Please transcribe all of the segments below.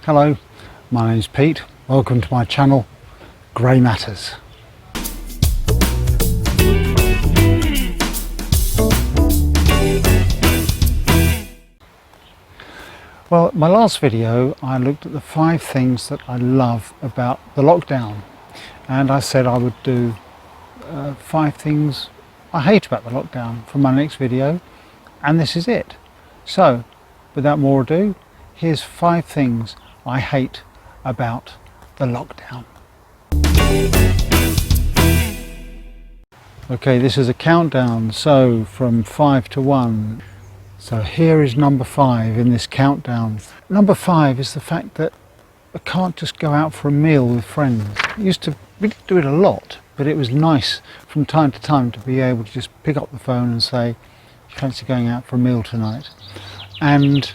Hello, my name's Pete. Welcome to my channel, Grey Matters. Well, my last video I looked at the 5 things that I love about the lockdown, and I said I would do 5 things I hate about the lockdown for my next video, and this is it. So without more ado, here's 5 things I hate about the lockdown. Okay, this is a countdown, so from 5 to 1. So here is number 5 in this countdown. Number 5 is the fact that I can't just go out for a meal with friends. We didn't do it a lot, but it was nice from time to time to be able to just pick up the phone and say, "You fancy going out for a meal tonight?" And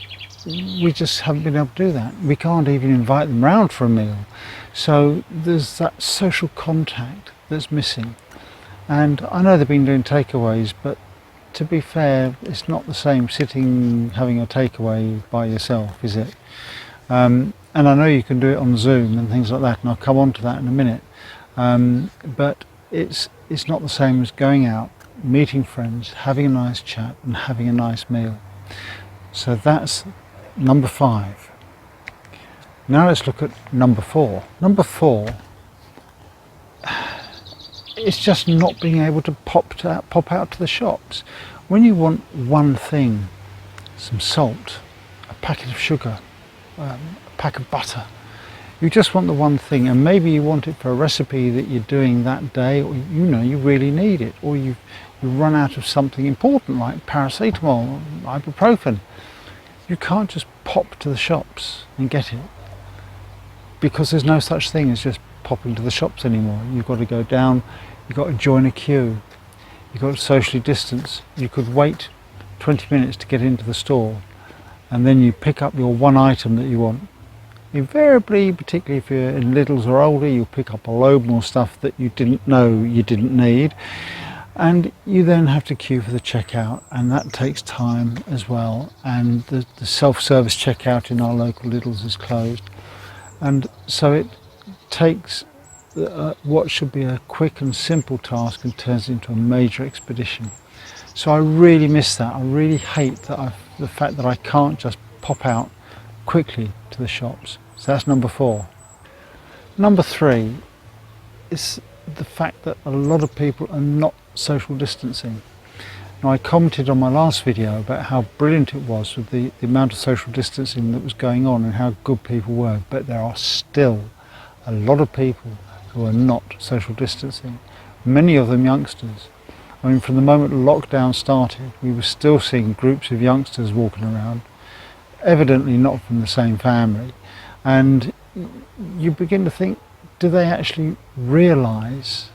we just haven't been able to do that. We can't even invite them round for a meal. So there's that social contact that's missing. And I know they've been doing takeaways, but to be fair, it's not the same sitting having a takeaway by yourself, is it? And I know you can do it on Zoom and things like that, and I'll come on to that in a minute. But it's not the same as going out, meeting friends, having a nice chat and having a nice meal. So that's number 5. Now let's look at number 4. Number 4, it's just not being able to pop out to the shops. When you want one thing, some salt, a packet of sugar, a pack of butter, you just want the one thing, and maybe you want it for a recipe that you're doing that day, or you really need it, or you run out of something important like paracetamol, ibuprofen. You can't just pop to the shops and get it, because there's no such thing as just popping to the shops anymore. You've got to go down, you've got to join a queue, you've got to socially distance. You could wait 20 minutes to get into the store, and then you pick up your one item that you want. Invariably, particularly if you're in Lidl's or older, you'll pick up a load more stuff that you didn't know you didn't need, and you then have to queue for the checkout, and that takes time as well. And the self-service checkout in our local Lidl's is closed, and so it takes what should be a quick and simple task and turns into a major expedition. So I really miss that. I really hate that the fact that I can't just pop out quickly to the shops. So that's number 4. Number 3 is the fact that a lot of people are not social distancing. Now, I commented on my last video about how brilliant it was with the amount of social distancing that was going on and how good people were, but there are still a lot of people who are not social distancing, many of them youngsters. I mean, from the moment lockdown started, we were still seeing groups of youngsters walking around, evidently not from the same family, and you begin to think, do they actually realise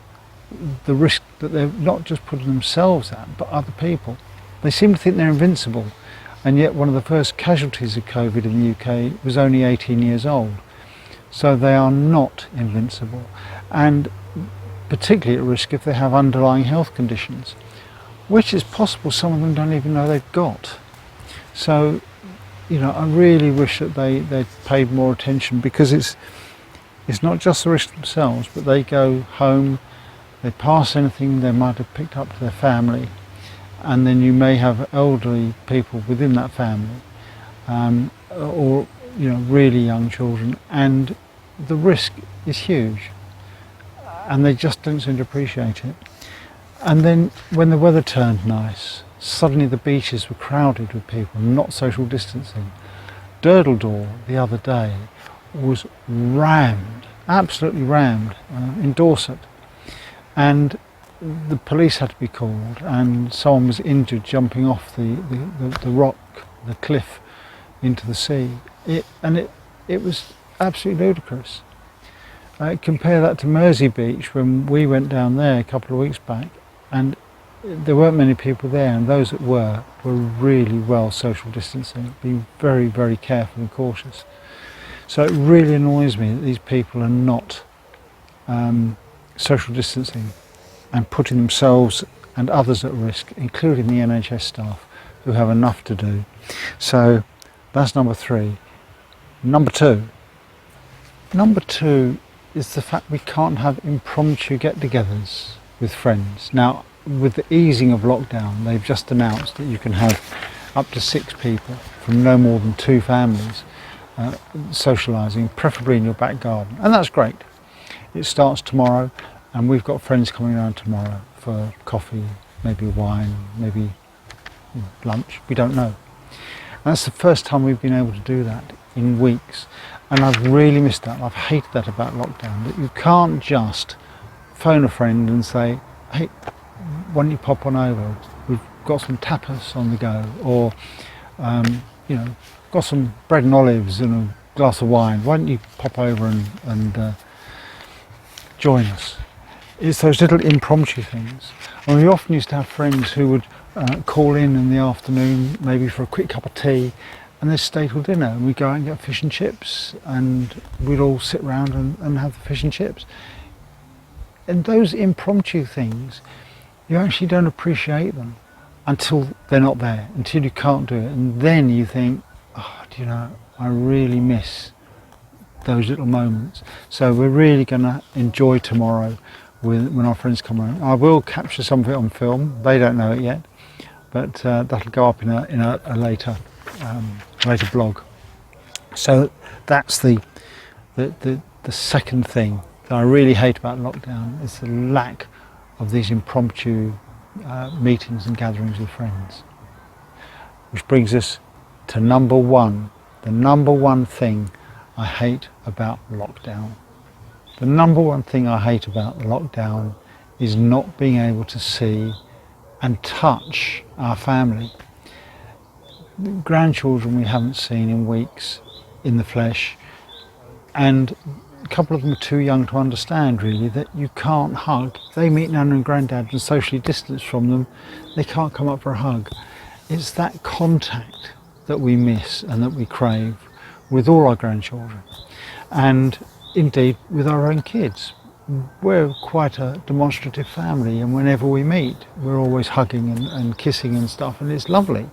the risk that they're not just putting themselves at, but other people? They seem to think they're invincible, and yet one of the first casualties of COVID in the UK was only 18 years old. So they are not invincible, and particularly at risk if they have underlying health conditions, which is possible some of them don't even know they've got. So, I really wish that they'd paid more attention, because it's not just the risk themselves, but they go home, they pass anything they might have picked up to their family, and then you may have elderly people within that family, or really young children, and the risk is huge, and they just don't seem to appreciate it. And then when the weather turned nice, suddenly the beaches were crowded with people not social distancing. Durdledore the other day was rammed, absolutely rammed, in Dorset, and the police had to be called, and someone was injured jumping off the rock, the cliff, into the sea. It was absolutely ludicrous. Compare that to Mersey Beach when we went down there a couple of weeks back, and there weren't many people there, and those that were really well social distancing, being very, very careful and cautious. So it really annoys me that these people are not social distancing and putting themselves and others at risk, including the NHS staff, who have enough to do. So that's number 3. Number 2, Number two is the fact we can't have impromptu get-togethers with friends. Now, with the easing of lockdown, they've just announced that you can have up to 6 people from no more than 2 families socialising, preferably in your back garden, and that's great. It starts tomorrow, and we've got friends coming around tomorrow for coffee, maybe wine, maybe lunch, we don't know. And that's the first time we've been able to do that in weeks, and I've really missed that. I've hated that about lockdown, that you can't just phone a friend and say, hey, why don't you pop on over, we've got some tapas on the go, or got some bread and olives and a glass of wine, why don't you pop over and join us. It's those little impromptu things. And we often used to have friends who would call in the afternoon, maybe for a quick cup of tea, and they'd stay till dinner, and we'd go out and get fish and chips, and we'd all sit around and have the fish and chips. And those impromptu things, you actually don't appreciate them until they're not there, until you can't do it, and then you think, oh, I really miss those little moments. So we're really going to enjoy tomorrow when our friends come around. I will capture some of it on film. They don't know it yet, but that'll go up in a later blog. So that's the second thing that I really hate about lockdown, is the lack of these impromptu meetings and gatherings with friends. Which brings us to number one, the number one thing I hate about lockdown. The number one thing I hate about lockdown is not being able to see and touch our family. Grandchildren we haven't seen in weeks in the flesh, and a couple of them are too young to understand really that you can't hug. They meet Nan and Grandad and socially distance from them, they can't come up for a hug. It's that contact that we miss and that we crave with all our grandchildren, and indeed with our own kids. We're quite a demonstrative family, and whenever we meet we're always hugging and kissing and stuff, and it's lovely,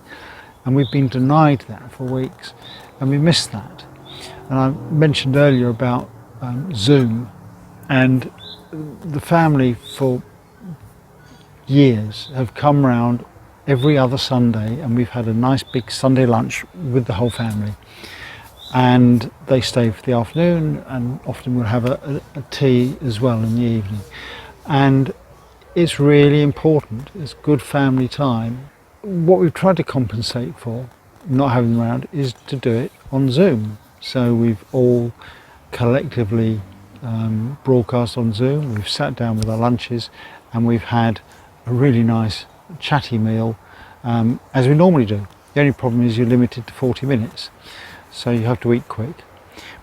and we've been denied that for weeks and we miss that. And I mentioned earlier about Zoom, and the family for years have come round every other Sunday, and we've had a nice big Sunday lunch with the whole family, and they stay for the afternoon, and often we'll have a tea as well in the evening, and it's really important. It's good family time. What we've tried to compensate for not having them around is to do it on Zoom. So we've all collectively broadcast on Zoom, we've sat down with our lunches, and we've had a really nice chatty meal, as we normally do. The only problem is you're limited to 40 minutes, so you have to eat quick.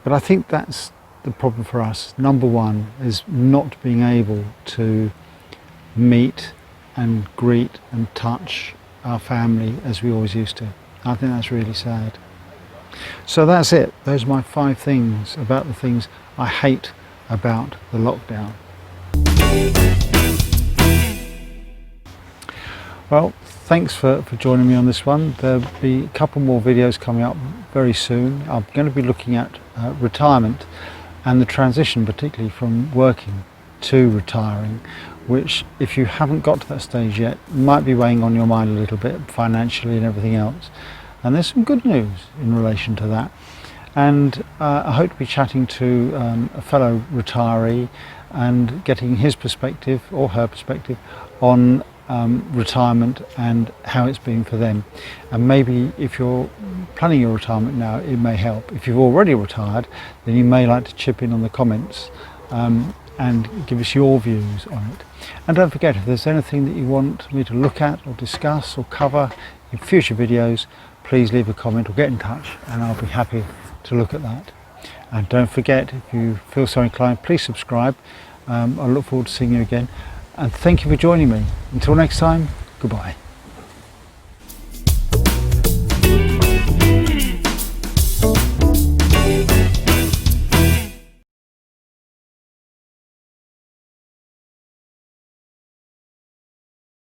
But I think that's the problem for us. Number one is not being able to meet and greet and touch our family as we always used to. I think that's really sad. So that's it. Those are my 5 things about the things I hate about the lockdown. Well, thanks for joining me on this one. There'll be a couple more videos coming up very soon. I'm going to be looking at retirement and the transition, particularly from working to retiring, which, if you haven't got to that stage yet, might be weighing on your mind a little bit financially and everything else. And there's some good news in relation to that. And I hope to be chatting to a fellow retiree and getting his perspective or her perspective on retirement and how it's been for them. And maybe if you're planning your retirement now, it may help. If you've already retired, then you may like to chip in on the comments and give us your views on it. And don't forget, if there's anything that you want me to look at or discuss or cover in future videos, please leave a comment or get in touch, and I'll be happy to look at that. And don't forget, if you feel so inclined, please subscribe. I look forward to seeing you again, and thank you for joining me. Until next time, goodbye.